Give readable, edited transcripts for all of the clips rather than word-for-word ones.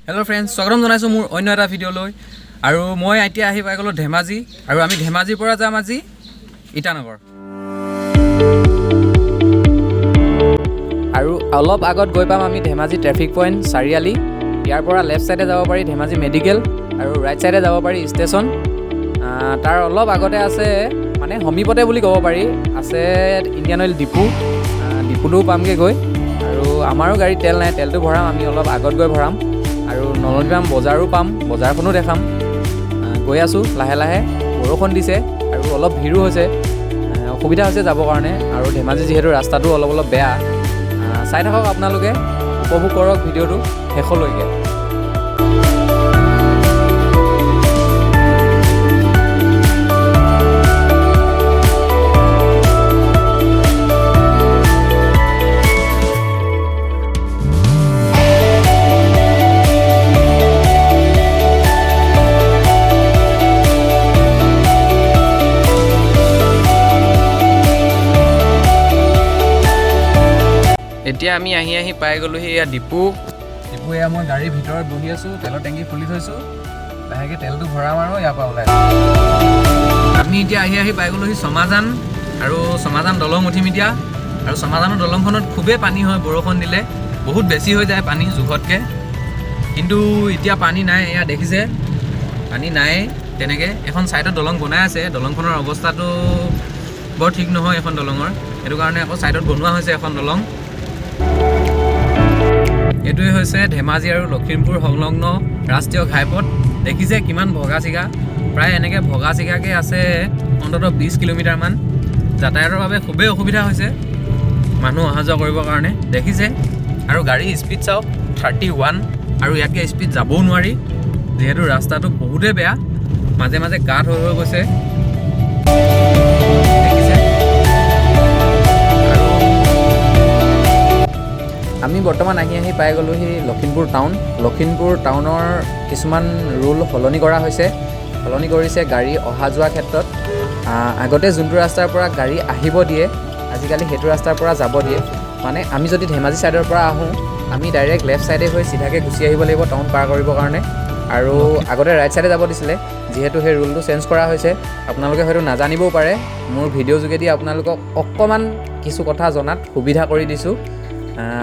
Hello' friends, স্বাগতম জনাইছোঁ মোৰ অন্য এটা ভিডিঅ'লৈ। আৰু মই এতিয়া আহি পাই গ'লোঁ ধেমাজি, আৰু আমি ধেমাজিৰ পৰা যাম আজি ইটানগৰ। আৰু অলপ আগত গৈ পাম আমি ধেমাজি ট্ৰেফিক পইণ্ট চাৰিআলি। ইয়াৰ পৰা লেফ্ট ছাইডে যাব পাৰি ধেমাজি মেডিকেল, আৰু ৰাইট ছাইডে যাব পাৰি ষ্টেচন। তাৰ অলপ আগতে আছে, মানে সমীপতে বুলি ক'ব পাৰি, আছে ইণ্ডিয়ান অইল ডিপুটোও পামগৈ গৈ। আৰু আমাৰো গাড়ীত তেল নাই, তেলটো ভৰাম আমি অলপ আগত গৈ ভৰাম। আৰু নলনীবাম বজাৰো পাম, বজাৰখনো দেখাম। গৈ আছোঁ লাহে লাহে, বৰষুণ দিছে আৰু অলপ ভিৰো হৈছে, অসুবিধা হৈছে যাবৰ কাৰণে। আৰু ধেমাজি যিহেতু ৰাস্তাটো অলপ বেয়া, চাই থাকক আপোনালোকে, উপভোগ কৰক ভিডিঅ'টো শেষলৈকে। এতিয়া আমি আহি পাই গ'লোহি এয়া ডিপু। এয়া মই গাড়ীৰ ভিতৰত বহি আছোঁ, তেলৰ টেংকি খুলি থৈছোঁ, লাহেকৈ তেলটো ভৰাম আৰু ইয়াৰ পৰা ওলাই। আমি এতিয়া আহি পাই গ'লোহি চমাজান, আৰু চমাজান দলং উঠিম এতিয়া। আৰু চমাজানৰ দলংখনত খুবেই পানী হয়, বৰষুণ দিলে বহুত বেছি হৈ যায় পানী জোখতকৈ। কিন্তু এতিয়া পানী নাই, এয়া দেখিছে পানী নাই তেনেকৈ। এখন ছাইডত দলং বনাই আছে, দলংখনৰ অৱস্থাটো বৰ ঠিক নহয় এখন দলঙৰ, সেইটো কাৰণে আকৌ ছাইডত বনোৱা হৈছে এখন দলং। এইটোৱে হৈছে ধেমাজি আৰু লখিমপুৰ সংলগ্ন ৰাষ্ট্ৰীয় ঘাইপথ। দেখিছে কিমান ভগা চিগা, প্ৰায় এনেকৈ ভগা চিগাকৈ আছে অন্ততঃ 20 কিলোমিটাৰমান। যাতায়াতৰ বাবে খুবেই অসুবিধা হৈছে মানুহ অহা যোৱা কৰিবৰ কাৰণে, দেখিছে। আৰু গাড়ীৰ স্পীড চাওক 31, আৰু ইয়াতকৈ স্পীড যাবও নোৱাৰি যিহেতু ৰাস্তাটো বহুতেই বেয়া, মাজে মাজে গাঁত হৈ গৈছে। আমি বৰ্তমান আহি পাই গ'লোহি লখিমপুৰ টাউন। লখিমপুৰ টাউনৰ কিছুমান ৰুল সলনি কৰা হৈছে, সলনি কৰিছে গাড়ী অহা যোৱাৰ ক্ষেত্ৰত। আগতে যোনটো ৰাস্তাৰ পৰা গাড়ী আহিব দিয়ে, আজিকালি সেইটো ৰাস্তাৰ পৰা যাব দিয়ে। মানে আমি যদি ধেমাজি ছাইডৰ পৰা আহোঁ, আমি ডাইৰেক্ট লেফ্ট ছাইডে হৈ চিধাকৈ গুচি আহিব লাগিব টাউন পাৰ কৰিবৰ কাৰণে। আৰু আগতে ৰাইট ছাইডে যাব দিছিলে, যিহেতু সেই ৰুলটো চেঞ্জ কৰা হৈছে। আপোনালোকে হয়তো নাজানিবও পাৰে, মোৰ ভিডিঅ' যোগেদি আপোনালোকক অকণমান কিছু কথা জনাত সুবিধা কৰি দিছোঁ,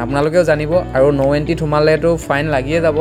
আপোনালোকেও জানিব। আৰু ন' এণ্ট্ৰিত সোমালেতো ফাইন লাগিয়ে যাব।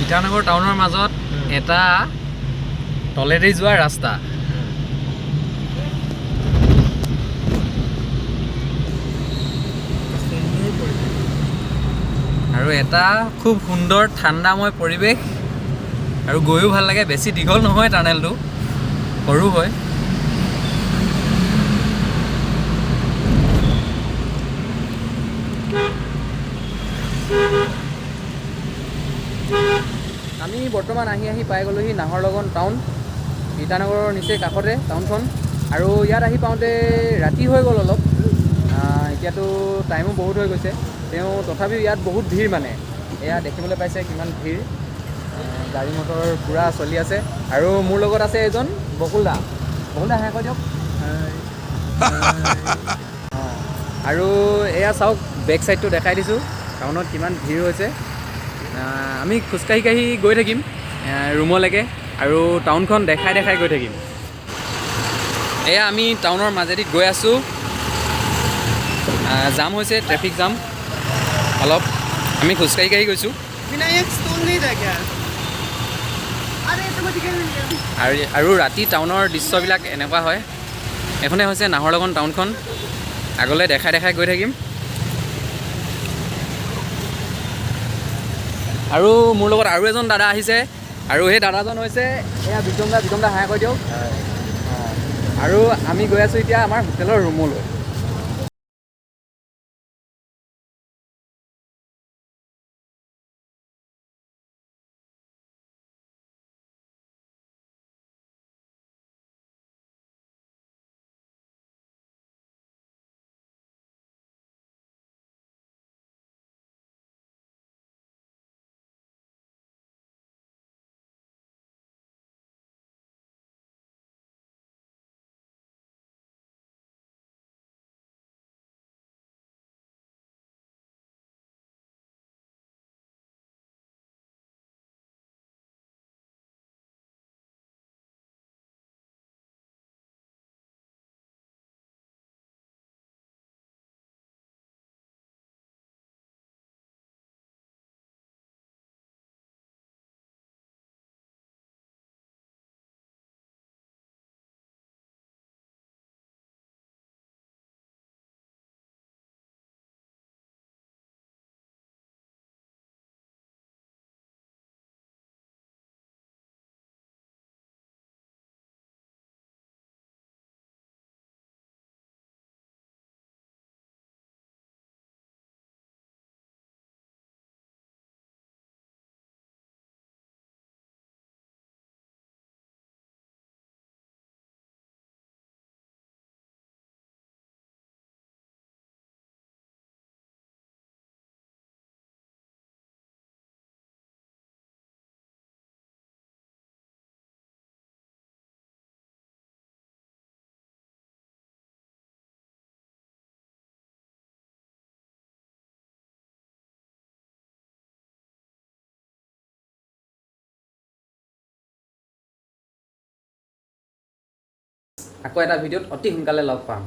ইটানগৰ টাউনৰ মাজত এটা তলেদি যোৱা ৰাস্তা। আৰু এটা খুব সুন্দৰ ঠাণ্ডাময় পৰিৱেশ আৰু গৈও ভাল লাগে। বেছি দীঘল নহয়, টানেলটো সৰু হয়। আমি বৰ্তমান আহি পাই গ'লোহি নাহৰলগুন টাউন। ইটানগৰৰ নিচেই কাষতে টাউনখন। আৰু ইয়াত আহি পাওঁতে ৰাতি হৈ গ'ল অলপ। এতিয়াতো টাইমো বহুত হৈ গৈছে, তথাপিও ইয়াত বহুত ভিৰ। মানে এয়া দেখিবলৈ পাইছে কিমান ভিৰ। গাড়ী মটৰ পূৰা চলি আছে। আৰু মোৰ লগত আছে এজন বকুলদা। বকুলদা হাই কৈ দিয়ক। আৰু এয়া চাওক, বেক চাইডটো দেখাই দিছোঁ টাউনত কিমান ভিৰ হৈছে। আমি খোজকাঢ়ি গৈ থাকিম ৰুমলৈকে আৰু টাউনখন দেখাই গৈ থাকিম। এয়া আমি টাউনৰ মাজেদি গৈ আছোঁ। জাম হৈছে, ট্ৰেফিক জাম অলপ। আমি খোজকাঢ়ি গৈছোঁ। আৰু ৰাতি টাউনৰ দৃশ্যবিলাক এনেকুৱা হয়। এখনে হৈছে নাহৰলগুন টাউনখন। আগলৈ দেখাই গৈ থাকিম। আৰু মোৰ লগত আৰু এজন দাদা আহিছে, আৰু সেই দাদাজন হৈছে এয়া বিক্ৰম দা হাই কৈ দিয়ক। আৰু আমি গৈ আছোঁ এতিয়া আমাৰ হোটেলৰ ৰুমলৈ। আকৌ এটা ভিডিঅ'ত অতি সোনকালে লগ পাম।